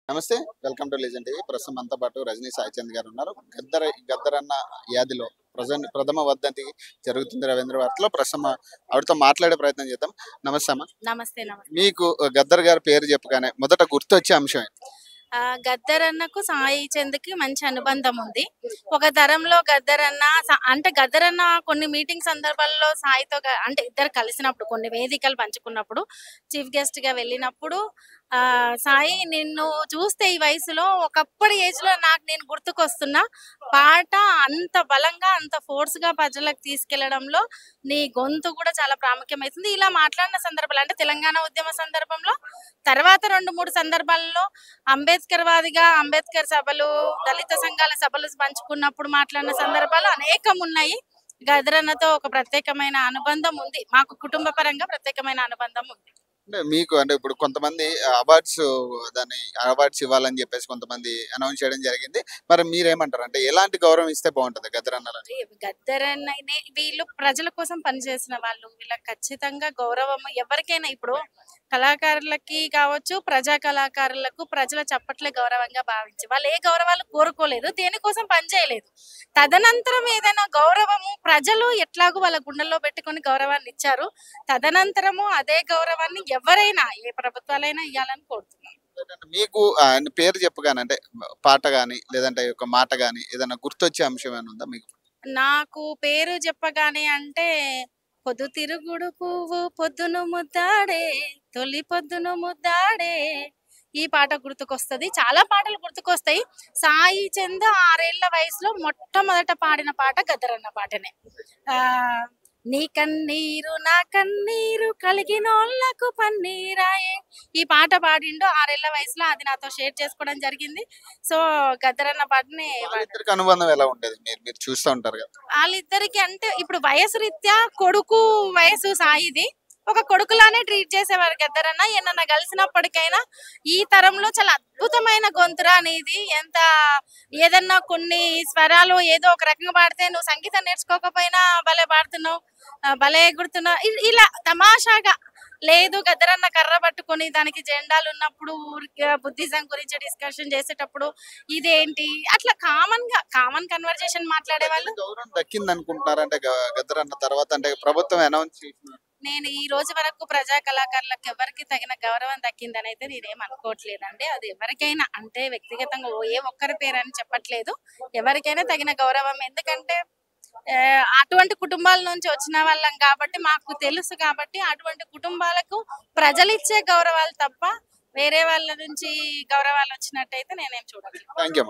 నమస్తే. Welcome to legend TV. ప్రస్తుతం మనతో పాటు రజనీ సాయిచంద్ గారు ఉన్నారు. గద్దరన్న యాదిలో ప్రథమ వర్ధంతి జరుగుతుంది రవీంద్ర భారతిలో. ప్రస్తుతం ఆవిడతో మాట్లాడే ప్రయత్నం చేద్దాం. నమస్తే అమ్మ. నమస్తే. నమస్తే. మీకు గద్దర్ గారి పేరు చెప్పగానే మొదట గుర్తొచ్చే అంశం ఏంటి? గద్దరన్నకు సాయి చంద్కి మంచి అనుబంధం ఉంది. ఒక తరంలో గద్దరన్న అంటే గద్దరన్న కొన్ని మీటింగ్ సందర్భాల్లో సాయితో అంటే ఇద్దరు కలిసినప్పుడు కొన్ని వేదికలు పంచుకున్నప్పుడు చీఫ్ గెస్ట్ గా వెళ్ళినప్పుడు సాయి నిన్ను చూస్తే ఈ వయసులో ఒకప్పటి ఏజ్ లో నాకు నేను గుర్తుకొస్తున్నా, పాట అంత బలంగా అంత ఫోర్స్ గా ప్రజలకు తీసుకెళ్లడంలో నీ గొంతు కూడా చాలా ప్రాముఖ్యమైతుంది. ఇలా మాట్లాడిన సందర్భాలు అంటే తెలంగాణ ఉద్యమ సందర్భంలో, తర్వాత 2-3 సందర్భాల్లో అంబేద్కర్ వాదిగా అంబేద్కర్ సభలు, దళిత సంఘాల సభలు పంచుకున్నప్పుడు మాట్లాడిన సందర్భాలు అనేకం ఉన్నాయి. గద్దరన్నతో ఒక ప్రత్యేకమైన అనుబంధం ఉంది. మాకు కుటుంబ పరంగా ప్రత్యేకమైన అనుబంధం ఉంది. మీకు ఇప్పుడు కొంతమంది అవార్డ్స్ ఇవ్వాలని చెప్పేసి కొంతమంది అనౌన్స్ చేయడం జరిగింది. మరి మీరేమంటారు? అంటే ఎలాంటి గౌరవం ఇస్తే బాగుంటది గద్దరన్నల? గద్దరన్ననే వీళ్ళు ప్రజల కోసం పనిచేసిన వాళ్ళు, వీళ్ళకి ఖచ్చితంగా గౌరవం ఎవరికైనా. ఇప్పుడు కళాకారులకి కావచ్చు, ప్రజా కళాకారులకు ప్రజల చప్పట్లే గౌరవంగా భావించి వాళ్ళు ఏ గౌరవాలు కోరుకోలేదు, దేనికోసం పనిచేయలేదు. తదనంతరం ఏదైనా గౌరవము ప్రజలు ఎట్లాగో వాళ్ళ గుండెల్లో పెట్టుకొని గౌరవాన్ని ఇచ్చారు. తదనంతరము అదే గౌరవాన్ని ఎవరైనా ఏ ప్రభుత్వాలైనా ఇవ్వాలని కోరుతున్నాను. మీకు పేరు చెప్పగానే అంటే పాట గాని లేదంటే ఒక మాట గాని ఏదైనా గుర్తొచ్చే అంశం ఏమైనా ఉందా మీకు? నాకు పేరు చెప్పగానే అంటే పొద్దు తిరుగుడు పువ్వు పొద్దును ముద్దాడే, తొలి పొద్దును ముద్దాడే, ఈ పాట గుర్తుకొస్తుంది. చాలా పాటలు గుర్తుకొస్తాయి. సాయి చంద్ 6 ఏళ్ల వయసులో మొట్టమొదట పాడిన పాట గద్దరన్న పాటనే. నీ కన్నీరు నా కన్నీరు కలిగినోళ్లకు పన్నీరాయే, ఈ పాట పాడిండు 6 ఏళ్ల వయసులో. అది నాతో షేర్ చేసుకోవడం జరిగింది. సో గద్దరన్న పాటని అనుబంధం ఎలా ఉండేది? మీరు చూస్తూ ఉంటారు కదా వాళ్ళిద్దరికి. అంటే ఇప్పుడు వయసు రీత్యా కొడుకు వయసు సాయిది, ఒక కొడుకులానే ట్రీట్ చేసేవారు గద్దరన్న. ఏమన్నా కలిసినప్పటికైనా ఈ తరంలో చాలా అద్భుతమైన గొంతురా అనేది, ఎంత ఏదన్నా కొన్ని స్వరాలు ఏదో ఒక రకంగా పాడితే నువ్వు సంగీతం నేర్చుకోకపోయినా భలే పాడుతున్నావు, భలే ఎగురుతున్నావు, ఇలా తమాషాగా లేదు. గద్దరన్న కర్ర పట్టుకొని దానికి జెండాలు ఉన్నప్పుడు బుద్ధిజం గురించి డిస్కషన్ చేసేటప్పుడు ఇదేంటి అట్లా కామన్ కన్వర్జేషన్ మాట్లాడే వాళ్ళు. గౌరవం దక్కింది అనుకుంటున్నారు అంటే గద్దరన్న తర్వాత అంటే ప్రభుత్వం అనౌన్స్ చేసిన నేను ఈ రోజు వరకు ప్రజా కళాకారులకు ఎవరికి తగిన గౌరవం దక్కిందని అయితే నేనేం అనుకోవట్లేదండి. అది ఎవరికైనా అంటే వ్యక్తిగతంగా ఏ ఒక్కరి పేరు అని చెప్పట్లేదు, ఎవరికైనా తగిన గౌరవం. ఎందుకంటే అటువంటి కుటుంబాల నుంచి వచ్చిన వాళ్ళం కాబట్టి మాకు తెలుసు. కాబట్టి అటువంటి కుటుంబాలకు ప్రజలు ఇచ్చే గౌరవాలు తప్ప వేరే వాళ్ళ నుంచి గౌరవాలు వచ్చినట్టయితే నేనేం చూడలేదు. థాంక్యూ.